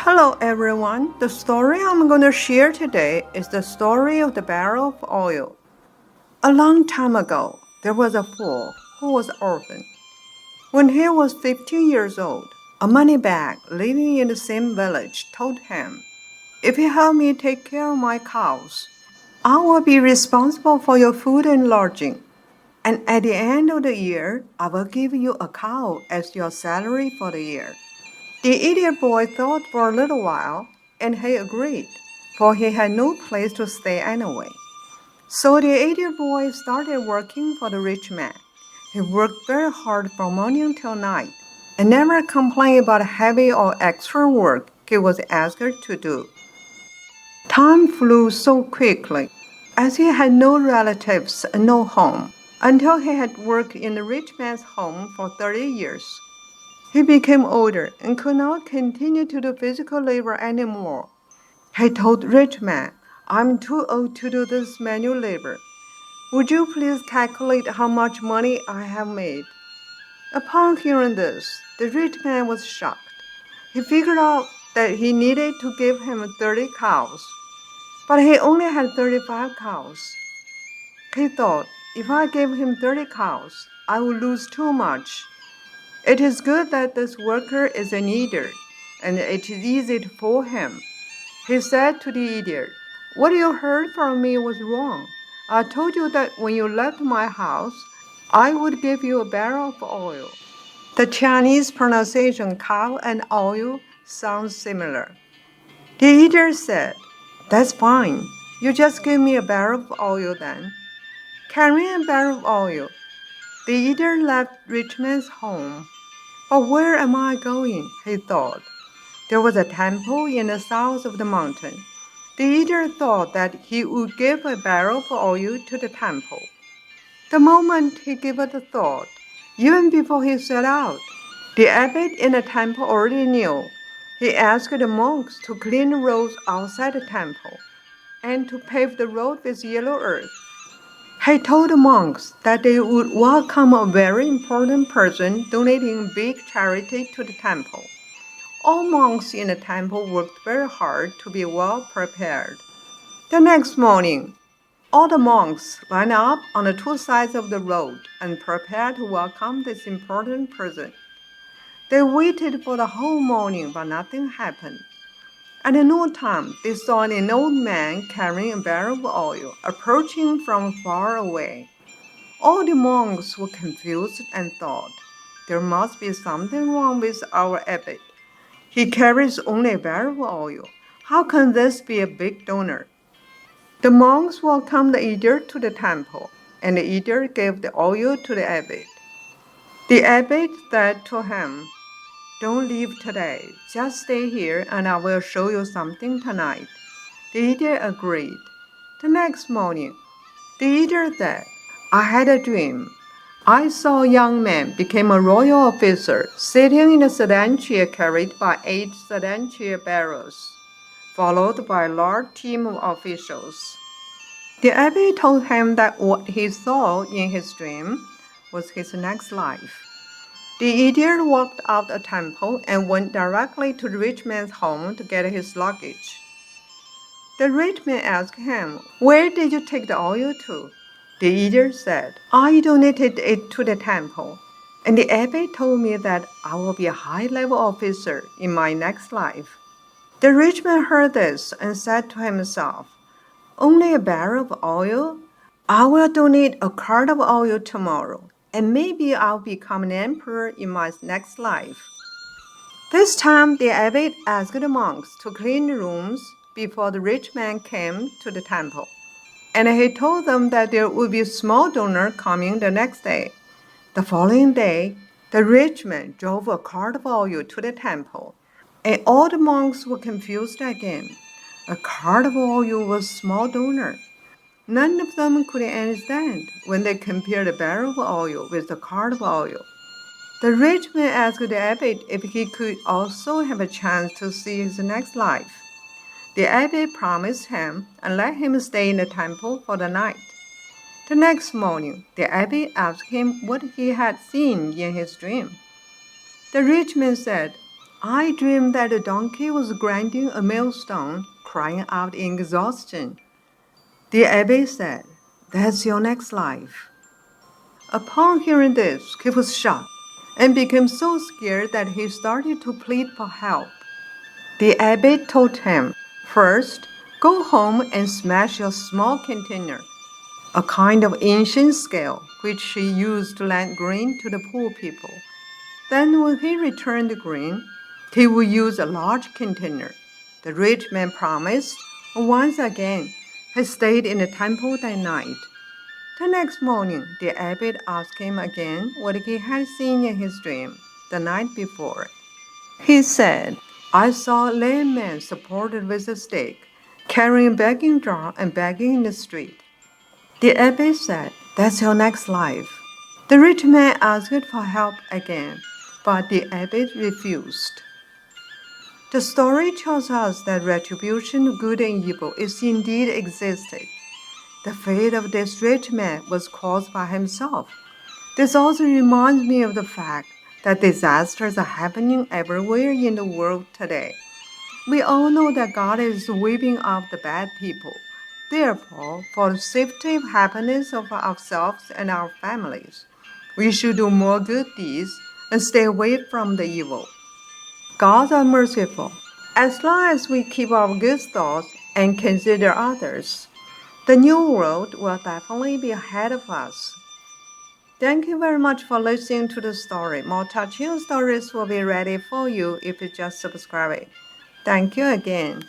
Hello everyone, the story I'm going to share today is the story of the barrel of oil. A long time ago, there was a fool who was orphan. When he was 15 years old, a moneybag living in the same village told him, "If you help me take care of my cows, I will be responsible for your food and lodging. And at the end of the year, I will give you a cow as your salary for the year." The idiot boy thought for a little while, and he agreed, for he had no place to stay anyway. So the idiot boy started working for the rich man. He worked very hard from morning till night, and never complained about heavy or extra work he was asked to do. Time flew so quickly, as he had no relatives and no home, until he had worked in the rich man's home for 30 years. He became older and could not continue to do physical labor anymore. He told the rich man, "I'm too old to do this manual labor. Would you please calculate how much money I have made?" Upon hearing this, the rich man was shocked. He figured out that he needed to give him 30 cows, but he only had 35 cows. He thought, if I gave him 30 cows, I would lose too much. It is good that this worker is an idiot, and it is easy to fool him. He said to the idiot, "What you heard from me was wrong. I told you that when you left my house, I would give you a barrel of oil." The Chinese pronunciation cow and oil sounds similar. The idiot said, "That's fine. You just give me a barrel of oil then." Carrying a barrel of oil, the idiot left rich man's home. "But where am I going?" he thought. There was a temple in the south of the mountain. The idiot thought that he would give a barrel of oil to the temple. The moment he gave it a thought, even before he set out, the abbot in the temple already knew. He asked the monks to clean the roads outside the temple and to pave the road with yellow earth. He told the monks that they would welcome a very important person donating big charity to the temple. All monks in the temple worked very hard to be well prepared. The next morning, all the monks lined up on the two sides of the road and prepared to welcome this important person. They waited for the whole morning, but nothing happened. At noontime, they saw an old man carrying a barrel of oil approaching from far away. All the monks were confused and thought, "There must be something wrong with our abbot. He carries only a barrel of oil. How can this be a big donor?" The monks welcomed the idiot to the temple, and the idiot gave the oil to the abbot. The abbot said to him, "Don't leave today. Just stay here and I will show you something tonight." The idiot agreed. The next morning, the idiot said, "I had a dream. I saw a young man become a royal officer sitting in a sedan chair carried by 8 sedan chair bearers, followed by a large team of officials." The abbot told him that what he saw in his dream was his next life. The idiot walked out the temple and went directly to the rich man's home to get his luggage. The rich man asked him, "Where did you take the oil to?" The idiot said, "I donated it to the temple, and the abbot told me that I will be a high-level officer in my next life." The rich man heard this and said to himself, "Only a barrel of oil? I will donate a cart of oil tomorrow, and maybe I'll become an emperor in my next life." This time, the abbot asked the monks to clean the rooms before the rich man came to the temple, and he told them that there would be a small donor coming the next day. The following day, the rich man drove a cart of oil to the temple, and all the monks were confused again. A cart of oil was a small donor. None of them could understand when they compared a barrel of oil with a cart of oil. The rich man asked the abbot if he could also have a chance to see his next life. The abbot promised him and let him stay in the temple for the night. The next morning, the abbot asked him what he had seen in his dream. The rich man said, I dreamed that the donkey was grinding a millstone, crying out in exhaustion. The abbé said, "That's your next life." Upon hearing this, he was shocked and became so scared that he started to plead for help. The abbé told him, "First, go home and smash your small container," a kind of ancient scale which he used to lend grain to the poor people. Then when he returned the grain, he would use a large container. The rich man promised. Once again, he stayed in the temple that night. The next morning, the abbot asked him again what he had seen in his dream the night before. He said, "I saw a lame man supported with a stick, carrying a begging jar and begging in the street." The abbot said, "That's your next life." The rich man asked for help again, but the abbot refused. The story tells us that retribution of good and evil is indeed existed. The fate of this rich man was caused by himself. This also reminds me of the fact that disasters are happening everywhere in the world today. We all know that God is wiping out the bad people. Therefore, for the safety and happiness of ourselves and our families, we should do more good deeds and stay away from the evil. Gods are merciful. As long as we keep our good thoughts and consider others, the new world will definitely be ahead of us. Thank you very much for listening to the story. More touching stories will be ready for you if you just subscribe it. Thank you again.